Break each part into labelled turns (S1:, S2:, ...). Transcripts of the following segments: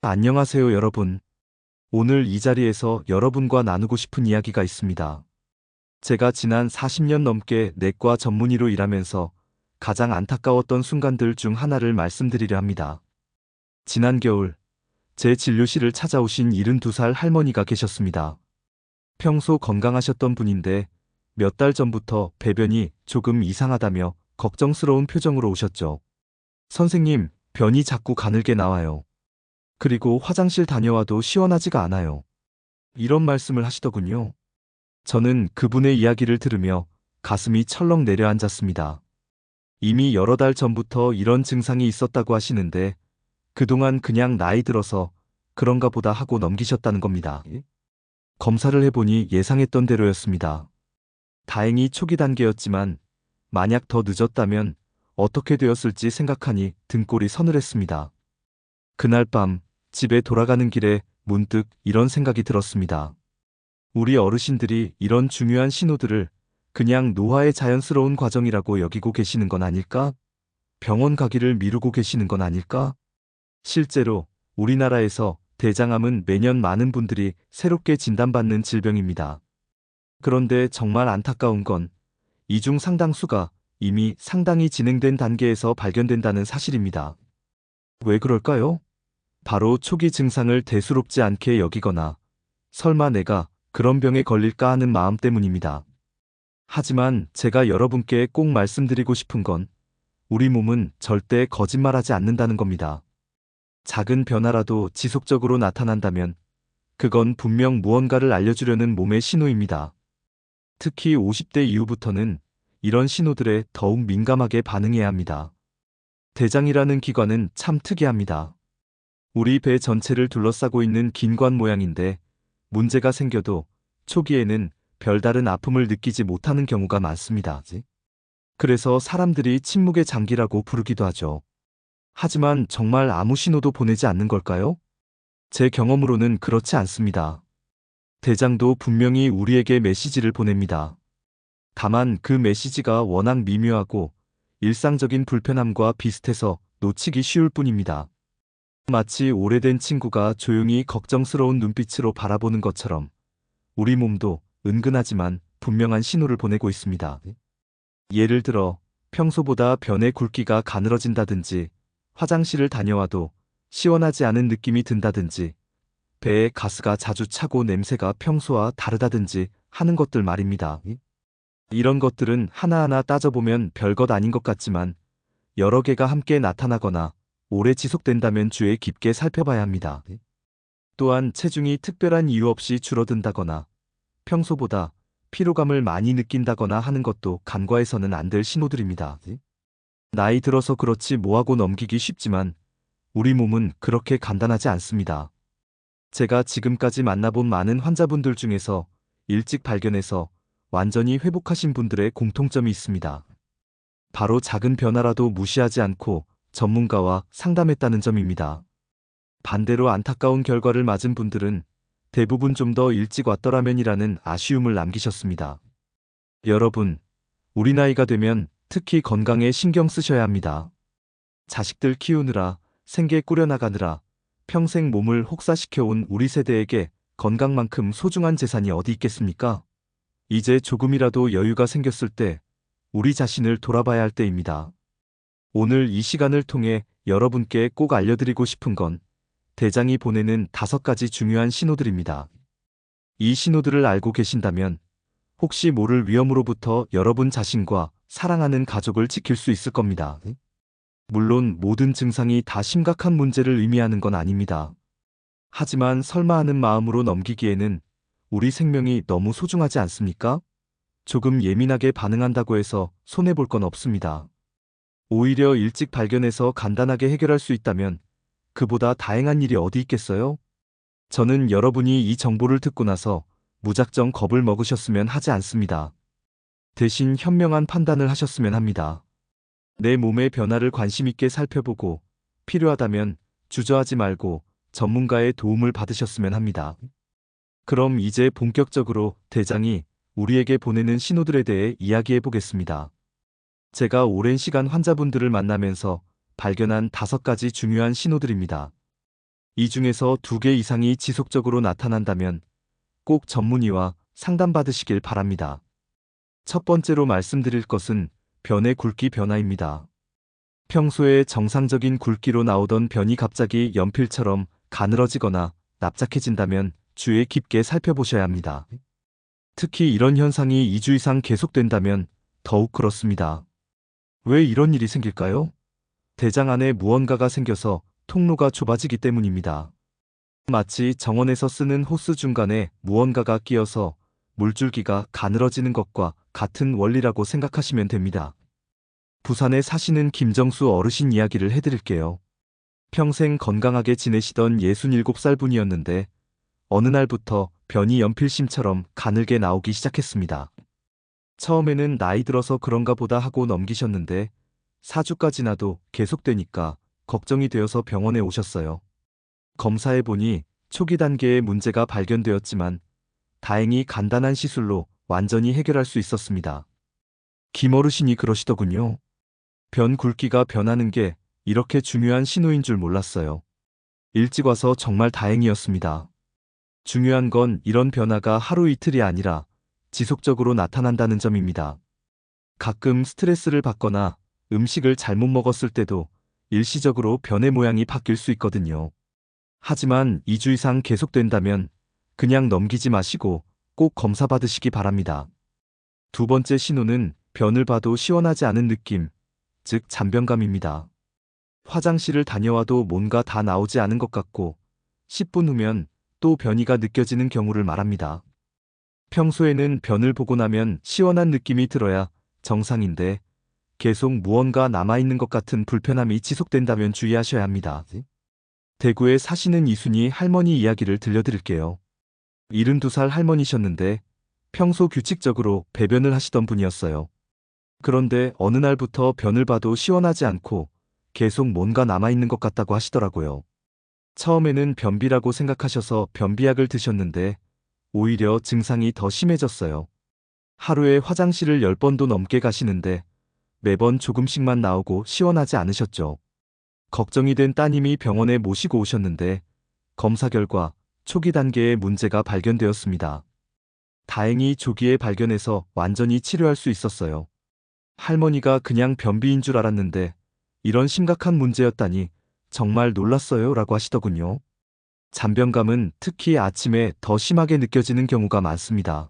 S1: 안녕하세요, 여러분. 오늘 이 자리에서 여러분과 나누고 싶은 이야기가 있습니다. 제가 지난 40년 넘게 내과 전문의로 일하면서 가장 안타까웠던 순간들 중 하나를 말씀드리려 합니다. 지난 겨울, 제 진료실을 찾아오신 72살 할머니가 계셨습니다. 평소 건강하셨던 분인데 몇 달 전부터 배변이 조금 이상하다며 걱정스러운 표정으로 오셨죠. 선생님, 변이 자꾸 가늘게 나와요. 그리고 화장실 다녀와도 시원하지가 않아요. 이런 말씀을 하시더군요. 저는 그분의 이야기를 들으며 가슴이 철렁 내려앉았습니다. 이미 여러 달 전부터 이런 증상이 있었다고 하시는데 그동안 그냥 나이 들어서 그런가 보다 하고 넘기셨다는 겁니다. 검사를 해보니 예상했던 대로였습니다. 다행히 초기 단계였지만 만약 더 늦었다면 어떻게 되었을지 생각하니 등골이 서늘했습니다. 그날 밤 집에 돌아가는 길에 문득 이런 생각이 들었습니다. 우리 어르신들이 이런 중요한 신호들을 그냥 노화의 자연스러운 과정이라고 여기고 계시는 건 아닐까? 병원 가기를 미루고 계시는 건 아닐까? 실제로 우리나라에서 대장암은 매년 많은 분들이 새롭게 진단받는 질병입니다. 그런데 정말 안타까운 건 이 중 상당수가 이미 상당히 진행된 단계에서 발견된다는 사실입니다. 왜 그럴까요? 바로 초기 증상을 대수롭지 않게 여기거나 설마 내가 그런 병에 걸릴까 하는 마음 때문입니다. 하지만 제가 여러분께 꼭 말씀드리고 싶은 건 우리 몸은 절대 거짓말하지 않는다는 겁니다. 작은 변화라도 지속적으로 나타난다면 그건 분명 무언가를 알려주려는 몸의 신호입니다. 특히 50대 이후부터는 이런 신호들에 더욱 민감하게 반응해야 합니다. 대장이라는 기관은 참 특이합니다. 우리 배 전체를 둘러싸고 있는 긴관 모양인데 문제가 생겨도 초기에는 별다른 아픔을 느끼지 못하는 경우가 많습니다. 그래서 사람들이 침묵의 장기라고 부르기도 하죠. 하지만 정말 아무 신호도 보내지 않는 걸까요? 제 경험으로는 그렇지 않습니다. 대장도 분명히 우리에게 메시지를 보냅니다. 다만 그 메시지가 워낙 미묘하고 일상적인 불편함과 비슷해서 놓치기 쉬울 뿐입니다. 마치 오래된 친구가 조용히 걱정스러운 눈빛으로 바라보는 것처럼 우리 몸도 은근하지만 분명한 신호를 보내고 있습니다. 예를 들어 평소보다 변의 굵기가 가늘어진다든지 화장실을 다녀와도 시원하지 않은 느낌이 든다든지 배에 가스가 자주 차고 냄새가 평소와 다르다든지 하는 것들 말입니다. 이런 것들은 하나하나 따져보면 별것 아닌 것 같지만 여러 개가 함께 나타나거나 오래 지속된다면 주의 깊게 살펴봐야 합니다. 또한 체중이 특별한 이유 없이 줄어든다거나 평소보다 피로감을 많이 느낀다거나 하는 것도 간과해서는 안 될 신호들입니다. 나이 들어서 그렇지 뭐하고 넘기기 쉽지만 우리 몸은 그렇게 간단하지 않습니다. 제가 지금까지 만나본 많은 환자분들 중에서 일찍 발견해서 완전히 회복하신 분들의 공통점이 있습니다. 바로 작은 변화라도 무시하지 않고 전문가와 상담했다는 점입니다. 반대로 안타까운 결과를 맞은 분들은 대부분 좀 더 일찍 왔더라면이라는 아쉬움을 남기셨습니다. 여러분, 우리 나이가 되면 특히 건강에 신경 쓰셔야 합니다. 자식들 키우느라, 생계 꾸려나가느라 평생 몸을 혹사시켜온 우리 세대에게 건강만큼 소중한 재산이 어디 있겠습니까? 이제 조금이라도 여유가 생겼을 때 우리 자신을 돌아봐야 할 때입니다. 오늘 이 시간을 통해 여러분께 꼭 알려드리고 싶은 건 대장이 보내는 5가지 중요한 신호들입니다. 이 신호들을 알고 계신다면 혹시 모를 위험으로부터 여러분 자신과 사랑하는 가족을 지킬 수 있을 겁니다. 물론 모든 증상이 다 심각한 문제를 의미하는 건 아닙니다. 하지만 설마 하는 마음으로 넘기기에는 우리 생명이 너무 소중하지 않습니까? 조금 예민하게 반응한다고 해서 손해볼 건 없습니다. 오히려 일찍 발견해서 간단하게 해결할 수 있다면 그보다 다행한 일이 어디 있겠어요? 저는 여러분이 이 정보를 듣고 나서 무작정 겁을 먹으셨으면 하지 않습니다. 대신 현명한 판단을 하셨으면 합니다. 내 몸의 변화를 관심 있게 살펴보고 필요하다면 주저하지 말고 전문가의 도움을 받으셨으면 합니다. 그럼 이제 본격적으로 대장이 우리에게 보내는 신호들에 대해 이야기해 보겠습니다. 제가 오랜 시간 환자분들을 만나면서 발견한 5가지 중요한 신호들입니다. 이 중에서 2개 이상이 지속적으로 나타난다면 꼭 전문의와 상담받으시길 바랍니다. 첫 번째로 말씀드릴 것은 변의 굵기 변화입니다. 평소에 정상적인 굵기로 나오던 변이 갑자기 연필처럼 가늘어지거나 납작해진다면 주의 깊게 살펴보셔야 합니다. 특히 이런 현상이 2주 이상 계속된다면 더욱 그렇습니다. 왜 이런 일이 생길까요? 대장 안에 무언가가 생겨서 통로가 좁아지기 때문입니다. 마치 정원에서 쓰는 호스 중간에 무언가가 끼어서 물줄기가 가늘어지는 것과 같은 원리라고 생각하시면 됩니다. 부산에 사시는 김정수 어르신 이야기를 해드릴게요. 평생 건강하게 지내시던 67살 분이었는데 어느 날부터 변이 연필심처럼 가늘게 나오기 시작했습니다. 처음에는 나이 들어서 그런가 보다 하고 넘기셨는데 4주가 지나도 계속되니까 걱정이 되어서 병원에 오셨어요. 검사해보니 초기 단계의 문제가 발견되었지만 다행히 간단한 시술로 완전히 해결할 수 있었습니다. 김어르신이 그러시더군요. 변 굵기가 변하는 게 이렇게 중요한 신호인 줄 몰랐어요. 일찍 와서 정말 다행이었습니다. 중요한 건 이런 변화가 하루 이틀이 아니라 지속적으로 나타난다는 점입니다. 가끔 스트레스를 받거나 음식을 잘못 먹었을 때도 일시적으로 변의 모양이 바뀔 수 있거든요. 하지만 2주 이상 계속된다면 그냥 넘기지 마시고 꼭 검사 받으시기 바랍니다. 두 번째 신호는 변을 봐도 시원하지 않은 느낌, 즉 잔변감입니다. 화장실을 다녀와도 뭔가 다 나오지 않은 것 같고 10분 후면 또 변이가 느껴지는 경우를 말합니다. 평소에는 변을 보고 나면 시원한 느낌이 들어야 정상인데 계속 무언가 남아있는 것 같은 불편함이 지속된다면 주의하셔야 합니다. 대구에 사시는 이순희 할머니 이야기를 들려드릴게요. 72살 할머니셨는데 평소 규칙적으로 배변을 하시던 분이었어요. 그런데 어느 날부터 변을 봐도 시원하지 않고 계속 뭔가 남아있는 것 같다고 하시더라고요. 처음에는 변비라고 생각하셔서 변비약을 드셨는데 오히려 증상이 더 심해졌어요. 하루에 화장실을 10번도 넘게 가시는데 매번 조금씩만 나오고 시원하지 않으셨죠. 걱정이 된 따님이 병원에 모시고 오셨는데 검사 결과 초기 단계의 문제가 발견되었습니다. 다행히 조기에 발견해서 완전히 치료할 수 있었어요. 할머니가 그냥 변비인 줄 알았는데 이런 심각한 문제였다니 정말 놀랐어요 라고 하시더군요. 잔변감은 특히 아침에 더 심하게 느껴지는 경우가 많습니다.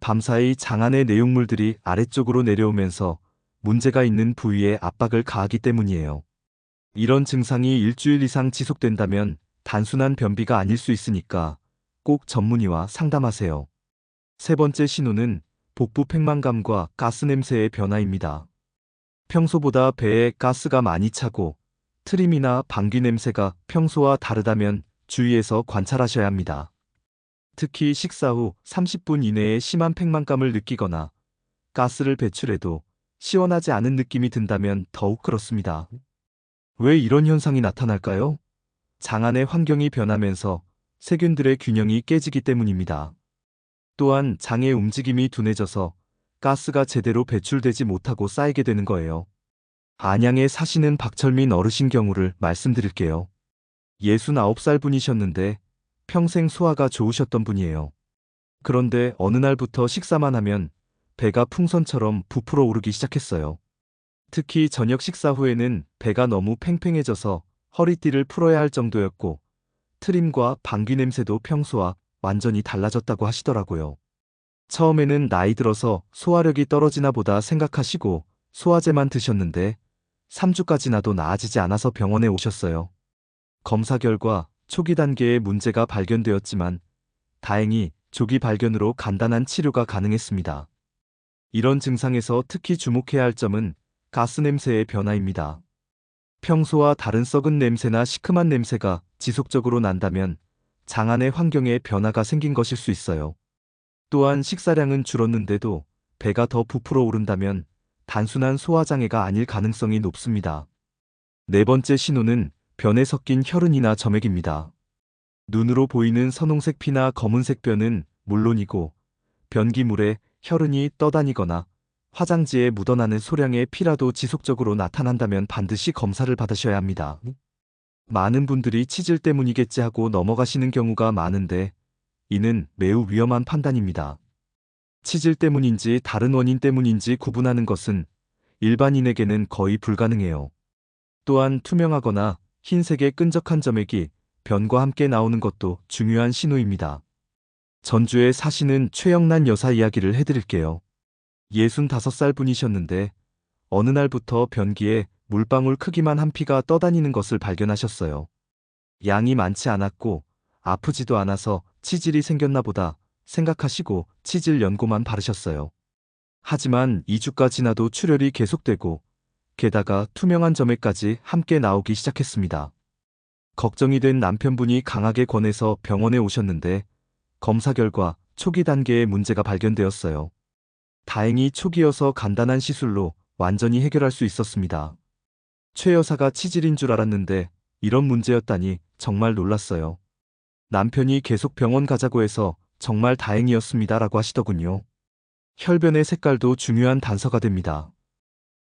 S1: 밤사이 장 안의 내용물들이 아래쪽으로 내려오면서 문제가 있는 부위에 압박을 가하기 때문이에요. 이런 증상이 일주일 이상 지속된다면 단순한 변비가 아닐 수 있으니까 꼭 전문의와 상담하세요. 세 번째 신호는 복부 팽만감과 가스 냄새의 변화입니다. 평소보다 배에 가스가 많이 차고 트림이나 방귀 냄새가 평소와 다르다면 주의해서 관찰하셔야 합니다. 특히 식사 후 30분 이내에 심한 팽만감을 느끼거나 가스를 배출해도 시원하지 않은 느낌이 든다면 더욱 그렇습니다. 왜 이런 현상이 나타날까요? 장 안의 환경이 변하면서 세균들의 균형이 깨지기 때문입니다. 또한 장의 움직임이 둔해져서 가스가 제대로 배출되지 못하고 쌓이게 되는 거예요. 안양에 사시는 박철민 어르신 경우를 말씀드릴게요. 69살 분이셨는데 평생 소화가 좋으셨던 분이에요. 그런데 어느 날부터 식사만 하면 배가 풍선처럼 부풀어 오르기 시작했어요. 특히 저녁 식사 후에는 배가 너무 팽팽해져서 허리띠를 풀어야 할 정도였고 트림과 방귀 냄새도 평소와 완전히 달라졌다고 하시더라고요. 처음에는 나이 들어서 소화력이 떨어지나 보다 생각하시고 소화제만 드셨는데 3주가 지나도 나아지지 않아서 병원에 오셨어요. 검사 결과 초기 단계의 문제가 발견되었지만 다행히 조기 발견으로 간단한 치료가 가능했습니다. 이런 증상에서 특히 주목해야 할 점은 가스 냄새의 변화입니다. 평소와 다른 썩은 냄새나 시큼한 냄새가 지속적으로 난다면 장 안의 환경에 변화가 생긴 것일 수 있어요. 또한 식사량은 줄었는데도 배가 더 부풀어 오른다면 단순한 소화장애가 아닐 가능성이 높습니다. 네 번째 신호는 변에 섞인 혈흔이나 점액입니다. 눈으로 보이는 선홍색 피나 검은색 변은 물론이고 변기물에 혈흔이 떠다니거나 화장지에 묻어나는 소량의 피라도 지속적으로 나타난다면 반드시 검사를 받으셔야 합니다. 많은 분들이 치질 때문이겠지 하고 넘어가시는 경우가 많은데 이는 매우 위험한 판단입니다. 치질 때문인지 다른 원인 때문인지 구분하는 것은 일반인에게는 거의 불가능해요. 또한 투명하거나 흰색의 끈적한 점액이 변과 함께 나오는 것도 중요한 신호입니다. 전주에 사시는 최영란 여사 이야기를 해드릴게요. 65살 분이셨는데 어느 날부터 변기에 물방울 크기만 한 피가 떠다니는 것을 발견하셨어요. 양이 많지 않았고 아프지도 않아서 치질이 생겼나 보다 생각하시고 치질 연고만 바르셨어요. 하지만 2주가 지나도 출혈이 계속되고 게다가 투명한 점액까지 함께 나오기 시작했습니다. 걱정이 된 남편분이 강하게 권해서 병원에 오셨는데 검사 결과 초기 단계의 문제가 발견되었어요. 다행히 초기여서 간단한 시술로 완전히 해결할 수 있었습니다. 최 여사가 치질인 줄 알았는데 이런 문제였다니 정말 놀랐어요. 남편이 계속 병원 가자고 해서 정말 다행이었습니다라고 하시더군요. 혈변의 색깔도 중요한 단서가 됩니다.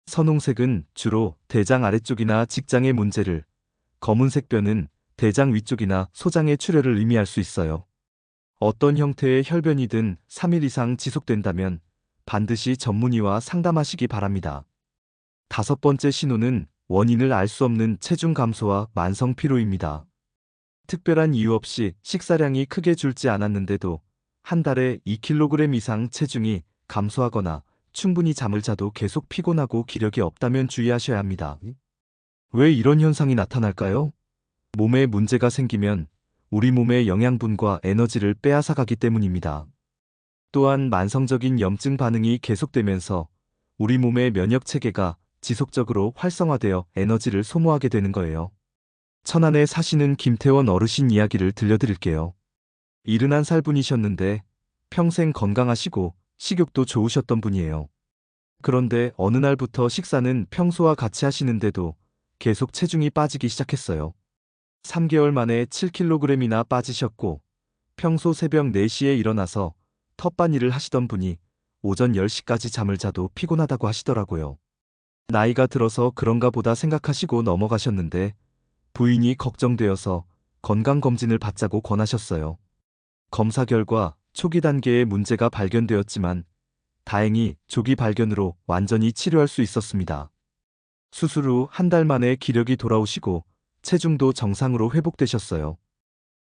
S1: 선홍색은 주로 대장 아래쪽이나 직장의 문제를, 검은색 변은 대장 위쪽이나 소장의 출혈을 의미할 수 있어요. 어떤 형태의 혈변이든 3일 이상 지속된다면 반드시 전문의와 상담하시기 바랍니다. 다섯 번째 신호는 원인을 알 수 없는 체중 감소와 만성 피로입니다. 특별한 이유 없이 식사량이 크게 줄지 않았는데도 한 달에 2kg 이상 체중이 감소하거나 충분히 잠을 자도 계속 피곤하고 기력이 없다면 주의하셔야 합니다. 왜 이런 현상이 나타날까요? 몸에 문제가 생기면 우리 몸의 영양분과 에너지를 빼앗아가기 때문입니다. 또한 만성적인 염증 반응이 계속되면서 우리 몸의 면역 체계가 지속적으로 활성화되어 에너지를 소모하게 되는 거예요. 천안에 사시는 김태원 어르신 이야기를 들려드릴게요. 71살 분이셨는데 평생 건강하시고 식욕도 좋으셨던 분이에요. 그런데 어느 날부터 식사는 평소와 같이 하시는데도 계속 체중이 빠지기 시작했어요. 3개월 만에 7kg이나 빠지셨고 평소 새벽 4시에 일어나서 텃밭일을 하시던 분이 오전 10시까지 잠을 자도 피곤하다고 하시더라고요. 나이가 들어서 그런가 보다 생각하시고 넘어가셨는데 부인이 걱정되어서 건강검진을 받자고 권하셨어요. 검사 결과 초기 단계의 문제가 발견되었지만 다행히 조기 발견으로 완전히 치료할 수 있었습니다. 수술 후 한 달 만에 기력이 돌아오시고 체중도 정상으로 회복되셨어요.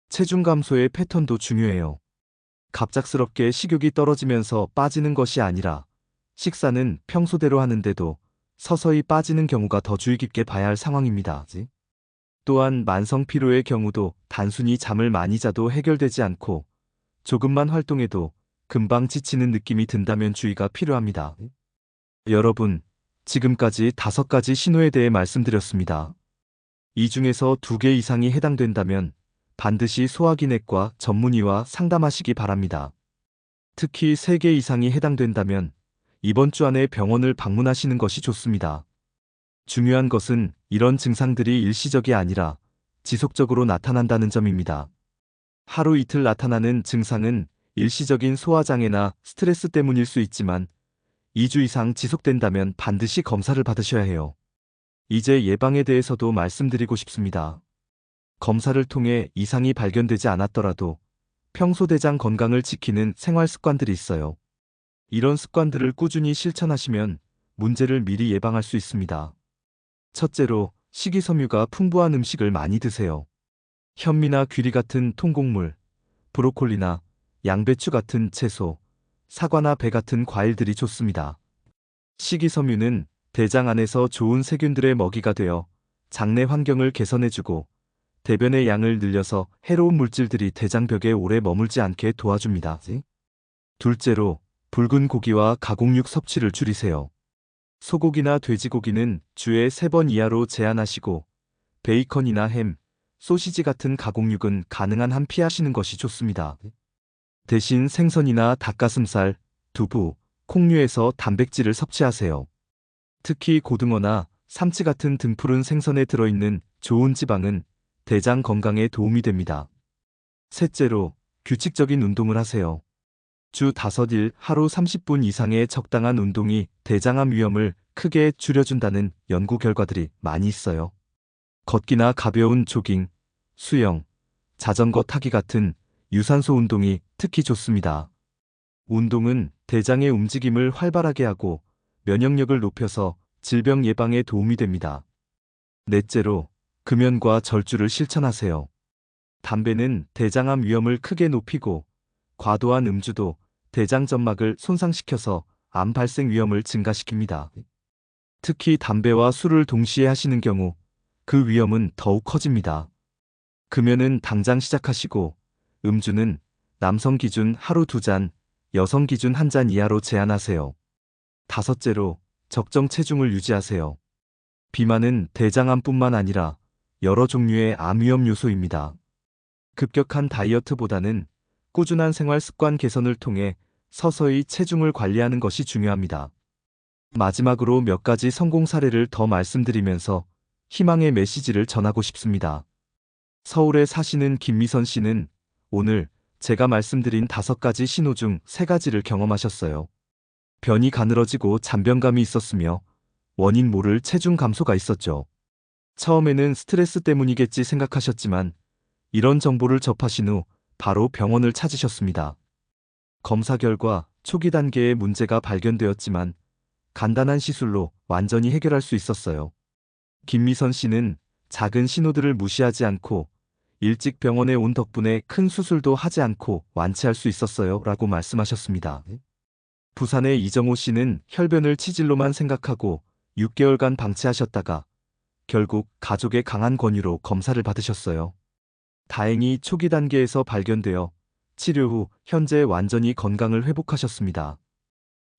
S1: 체중 감소의 패턴도 중요해요. 갑작스럽게 식욕이 떨어지면서 빠지는 것이 아니라 식사는 평소대로 하는데도 서서히 빠지는 경우가 더 주의 깊게 봐야 할 상황입니다. 또한 만성 피로의 경우도 단순히 잠을 많이 자도 해결되지 않고 조금만 활동해도 금방 지치는 느낌이 든다면 주의가 필요합니다. 여러분, 지금까지 5가지 신호에 대해 말씀드렸습니다. 이 중에서 2개 이상이 해당된다면 반드시 소화기내과 전문의와 상담하시기 바랍니다. 특히 3개 이상이 해당된다면 이번 주 안에 병원을 방문하시는 것이 좋습니다. 중요한 것은 이런 증상들이 일시적이 아니라 지속적으로 나타난다는 점입니다. 하루 이틀 나타나는 증상은 일시적인 소화장애나 스트레스 때문일 수 있지만 2주 이상 지속된다면 반드시 검사를 받으셔야 해요. 이제 예방에 대해서도 말씀드리고 싶습니다. 검사를 통해 이상이 발견되지 않았더라도 평소 대장 건강을 지키는 생활 습관들이 있어요. 이런 습관들을 꾸준히 실천하시면 문제를 미리 예방할 수 있습니다. 첫째로, 식이섬유가 풍부한 음식을 많이 드세요. 현미나 귀리 같은 통곡물, 브로콜리나 양배추 같은 채소, 사과나 배 같은 과일들이 좋습니다. 식이섬유는 대장 안에서 좋은 세균들의 먹이가 되어 장내 환경을 개선해주고 대변의 양을 늘려서 해로운 물질들이 대장벽에 오래 머물지 않게 도와줍니다. 둘째로, 붉은 고기와 가공육 섭취를 줄이세요. 소고기나 돼지고기는 주에 3번 이하로 제한하시고 베이컨이나 햄, 소시지 같은 가공육은 가능한 한 피하시는 것이 좋습니다. 대신 생선이나 닭가슴살, 두부, 콩류에서 단백질을 섭취하세요. 특히 고등어나 삼치 같은 등푸른 생선에 들어있는 좋은 지방은 대장 건강에 도움이 됩니다. 셋째로, 규칙적인 운동을 하세요. 주 5일 하루 30분 이상의 적당한 운동이 대장암 위험을 크게 줄여준다는 연구 결과들이 많이 있어요. 걷기나 가벼운 조깅, 수영, 자전거 타기 같은 유산소 운동이 특히 좋습니다. 운동은 대장의 움직임을 활발하게 하고 면역력을 높여서 질병 예방에 도움이 됩니다. 넷째로, 금연과 절주를 실천하세요. 담배는 대장암 위험을 크게 높이고 과도한 음주도 대장 점막을 손상시켜서 암 발생 위험을 증가시킵니다. 특히 담배와 술을 동시에 하시는 경우 그 위험은 더욱 커집니다. 금연은 당장 시작하시고 음주는 남성 기준 하루 2잔, 여성 기준 1잔 이하로 제한하세요. 다섯째로, 적정 체중을 유지하세요. 비만은 대장암뿐만 아니라 여러 종류의 암 위험 요소입니다. 급격한 다이어트보다는 꾸준한 생활 습관 개선을 통해 서서히 체중을 관리하는 것이 중요합니다. 마지막으로 몇 가지 성공 사례를 더 말씀드리면서 희망의 메시지를 전하고 싶습니다. 서울에 사시는 김미선 씨는 오늘 제가 말씀드린 5가지 신호 중 3가지를 경험하셨어요. 변이 가늘어지고 잔변감이 있었으며 원인 모를 체중 감소가 있었죠. 처음에는 스트레스 때문이겠지 생각하셨지만 이런 정보를 접하신 후 바로 병원을 찾으셨습니다. 검사 결과 초기 단계의 문제가 발견되었지만 간단한 시술로 완전히 해결할 수 있었어요. 김미선 씨는 작은 신호들을 무시하지 않고 일찍 병원에 온 덕분에 큰 수술도 하지 않고 완치할 수 있었어요 라고 말씀하셨습니다. 부산의 이정호 씨는 혈변을 치질로만 생각하고 6개월간 방치하셨다가 결국 가족의 강한 권유로 검사를 받으셨어요. 다행히 초기 단계에서 발견되어 치료 후 현재 완전히 건강을 회복하셨습니다.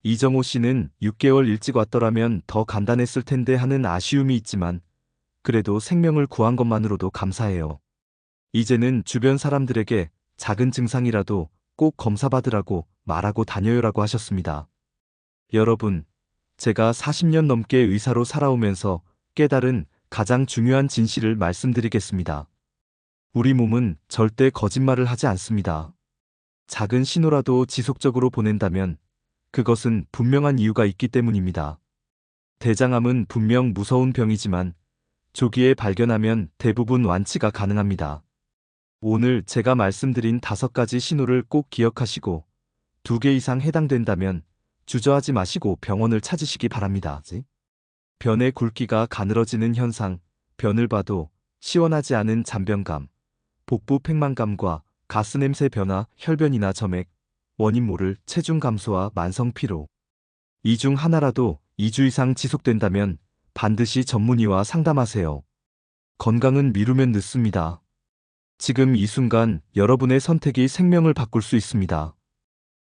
S1: 이정호 씨는 6개월 일찍 왔더라면 더 간단했을 텐데 하는 아쉬움이 있지만 그래도 생명을 구한 것만으로도 감사해요. 이제는 주변 사람들에게 작은 증상이라도 꼭 검사받으라고 말하고 다녀요라고 하셨습니다. 여러분, 제가 40년 넘게 의사로 살아오면서 깨달은 가장 중요한 진실을 말씀드리겠습니다. 우리 몸은 절대 거짓말을 하지 않습니다. 작은 신호라도 지속적으로 보낸다면 그것은 분명한 이유가 있기 때문입니다. 대장암은 분명 무서운 병이지만 조기에 발견하면 대부분 완치가 가능합니다. 오늘 제가 말씀드린 5가지 신호를 꼭 기억하시고 2개 이상 해당된다면 주저하지 마시고 병원을 찾으시기 바랍니다. 변의 굵기가 가늘어지는 현상, 변을 봐도 시원하지 않은 잔변감, 복부 팽만감과 가스냄새 변화, 혈변이나 점액, 원인 모를 체중 감소와 만성 피로. 이 중 하나라도 2주 이상 지속된다면 반드시 전문의와 상담하세요. 건강은 미루면 늦습니다. 지금 이 순간 여러분의 선택이 생명을 바꿀 수 있습니다.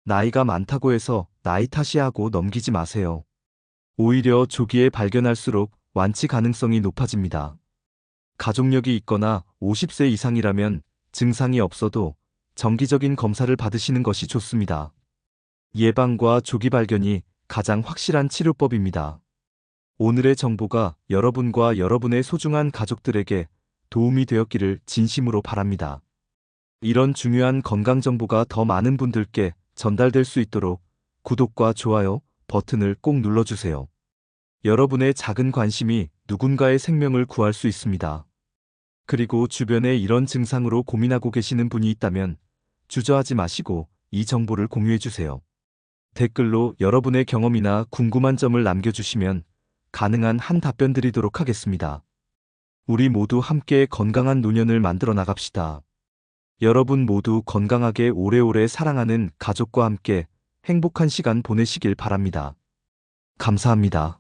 S1: 나이가 많다고 해서 나이 탓이하고 넘기지 마세요. 오히려 조기에 발견할수록 완치 가능성이 높아집니다. 가족력이 있거나 50세 이상이라면 증상이 없어도 정기적인 검사를 받으시는 것이 좋습니다. 예방과 조기 발견이 가장 확실한 치료법입니다. 오늘의 정보가 여러분과 여러분의 소중한 가족들에게 도움이 되었기를 진심으로 바랍니다. 이런 중요한 건강 정보가 더 많은 분들께 전달될 수 있도록 구독과 좋아요 버튼을 꼭 눌러주세요. 여러분의 작은 관심이 누군가의 생명을 구할 수 있습니다. 그리고 주변에 이런 증상으로 고민하고 계시는 분이 있다면 주저하지 마시고 이 정보를 공유해주세요. 댓글로 여러분의 경험이나 궁금한 점을 남겨주시면 가능한 한 답변 드리도록 하겠습니다. 우리 모두 함께 건강한 노년을 만들어 나갑시다. 여러분 모두 건강하게 오래오래 사랑하는 가족과 함께 행복한 시간 보내시길 바랍니다. 감사합니다.